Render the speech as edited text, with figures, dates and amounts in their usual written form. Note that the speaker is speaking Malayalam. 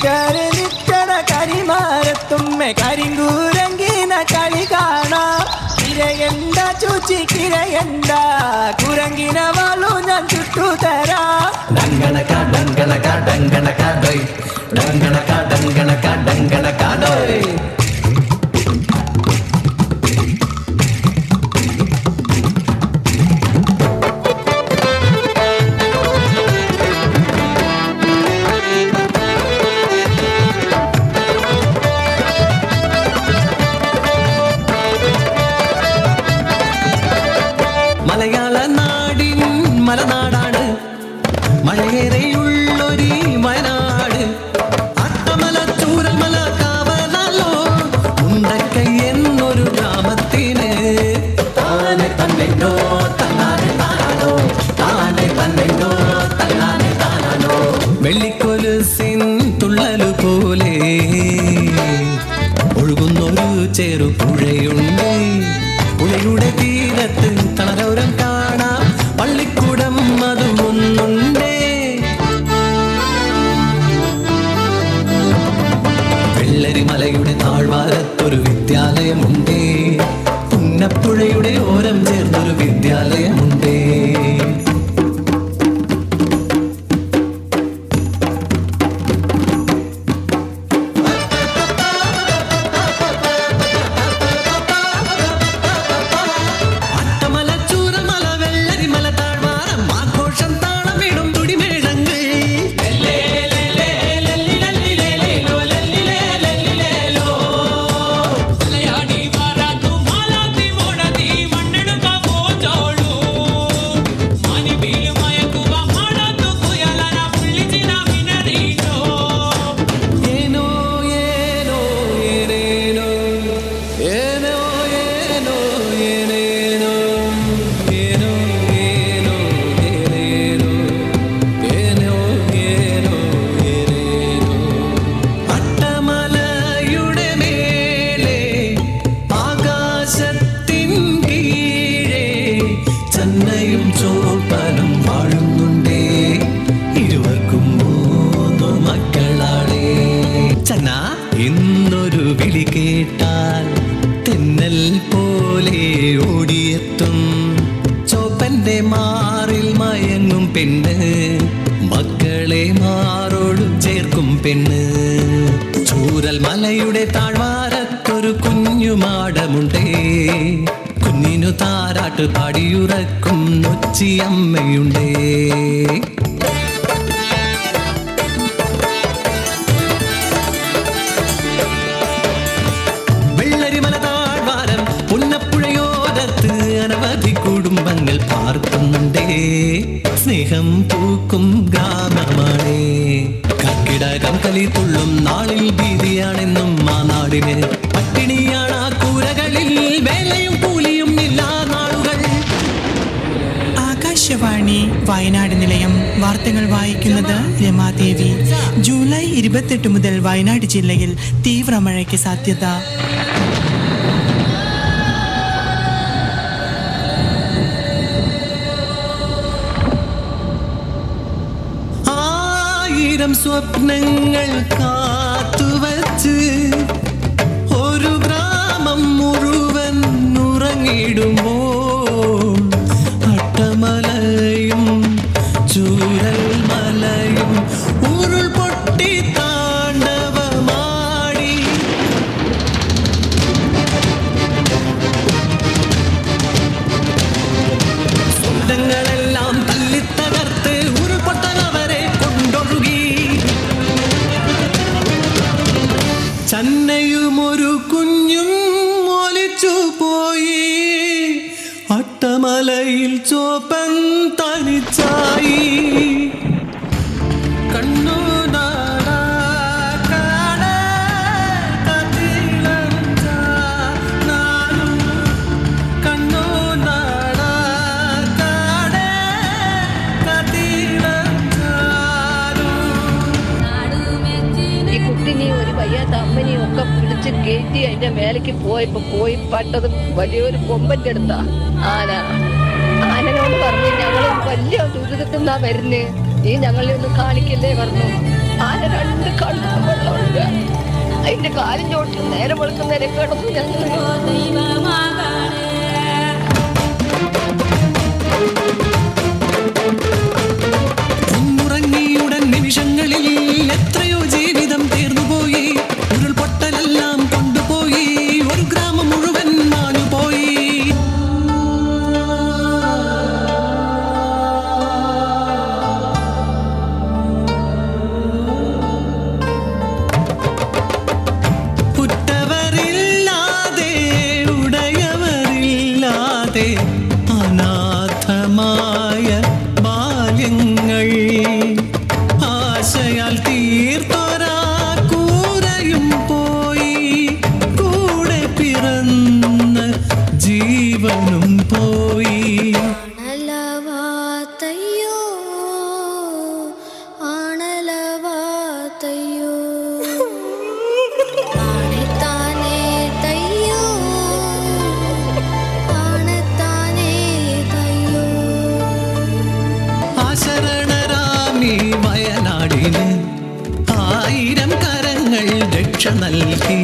നിറ്റണ കരിമാരത്തുമ്മെ കരിങ്കൂരങ്കിന കളി കാണാം. കിരയണ്ട ചൂച്ചി കിരയണ്ട കുരങ്കിന വളു ഞാൻ ചുട്ടുതരാം. ഡങ്കണക ഡങ്കണക ഡങ്കണക ഡോയ് ഡങ്കണക ഡങ്കണക ഡങ്കണക ഡോയ്. മലയാള നാടിൻ മലനാടാണ് മഴയേറെയുള്ളൊരു വയനാട്. അട്ടമല ചൂരൽമല കാവലോ ഉണ്ടക്കൈ എന്നൊരു ഗ്രാമത്തിന് താനെ തന്നെയോ തന്നാനെ താനോ താനെ തന്നെയോ തന്നാനെ താനോ. വെള്ളിക്കൊലുസിൻ തുള്ളലു പോലെ ഒഴുകുന്നൊരു ചെറുപുഴയുണ്ട്. പുഴയുടെ തീരത്ത് തളരോരം കാണാം പള്ളിക്കൂടം അതുകൊന്നുണ്ടേ. വെള്ളരിമലയുടെ താഴ്വാരത്തൊരു വിദ്യാലയമുണ്ടേ. പുന്നപ്പുഴയുടെ ഓരം ചേർന്നൊരു വിദ്യാലയമുണ്ടേ. എന്നൊരു വിളി കേട്ടാൽ തെന്നൽ പോലെ ഓടിയെത്തും. ചോപ്പന്റെ മാറിൽ മയങ്ങും പെണ്ണ് മക്കളെ മാറോടും ചേർക്കും പെണ്ണ്. ചൂരൽ മലയുടെ താഴ്വാരത്തൊരു കുഞ്ഞുമാടമുണ്ടേ. കുഞ്ഞിനു താരാട്ട് പാടിയുറക്കും നൊച്ചിയമ്മയുണ്ടേ. അനവധി കുടുംബങ്ങൾ പാർക്കുന്നുണ്ടേ. സ്നേഹം പൂക്കും ഗ്രാമമാണേ. കർക്കിടകം കലി തുള്ളും നാളിൽ ഭീതിയാണെന്നും ആ നാടിന് പട്ടിണിയാണ്. ആ കൂരകളിൽ വേലയും കൂലിയും ഇല്ലാ നാളുകൾ. ആകാശവാണി വയനാട് നിലയം വാർത്തകൾ വായിക്കുന്നത് രമാദേവി. ജൂലൈ 28 മുതൽ വയനാട് ജില്ലയിൽ തീവ്ര മഴയ്ക്ക് സാധ്യത. സ്വപ്നങ്ങൾ കാത്തുവച്ച് ഒരു ഗ്രാമം മുഴുവൻ ഉറങ്ങിടുമ്പോൾ അട്ടമലയും ചൂരൽ മലയും ഉരുൾ പൊട്ടി താണ്ഡവമാടി. സ്വപ്നങ്ങളെല്ലാം തല്ലിത്തകർത്ത് ഉരുൾപൊട്ടനവരെ കൊണ്ടൊഴുകി. ചന്നയും ഒരു കുഞ്ഞും ഒലിച്ചു പോയി. അട്ടമലയിൽ ചോപ്പൻ തനിച്ചായി. കണ്ണു അമ്മനെയൊക്കെ പിടിച്ച് കയറ്റി അതിന്റെ മേലേക്ക് പോയി പട്ടത് വലിയൊരു കൊമ്പന്റെ അടുത്താ ആന. ആനനോട് പറഞ്ഞു ഞങ്ങൾ വലിയ ദുരിതത്തിൽ നിന്നാ വരുന്നേ, നീ ഞങ്ങളെ ഒന്ന് കാണിക്കല്ലേ പറഞ്ഞു. ആന രണ്ട് കണ്ണും വെള്ളം ഒഴുകുക. അതിന്റെ കാലും ചോട്ടിൽ നേരെ വെളുക്കുന്നേരെ കിടന്നു ഞങ്ങൾ. ഒന്നുറങ്ങിയുടൻ നിമിഷങ്ങളിൽ എത്രയോ ജീവിതം തീർന്നുപോയി. ഉരുൾപൊട്ടലെല്ലാം കൊണ്ടുപോയി, ഒരു ഗ്രാമം മുഴുവൻ മാഞ്ഞുപോയി. ഉറ്റവരില്ലാതെ ഉടയവരില്ലാതെ അനാഥമായ ബാല്യങ്ങൾ, ആശയാൽ തീർത്തൊരാ കൂരയും പോയി, കൂടെ പിറന്ന ജീവനും പോയി. ആണലവാതയ്യോ ആണലവാതയ്യോ ആണത്താനേ തയ്യോ ആണത്താനേ തയ്യോ. ആശരണരാമി വയനാടിന് 1000 കരങ്ങൾ രക്ഷ നൽകി.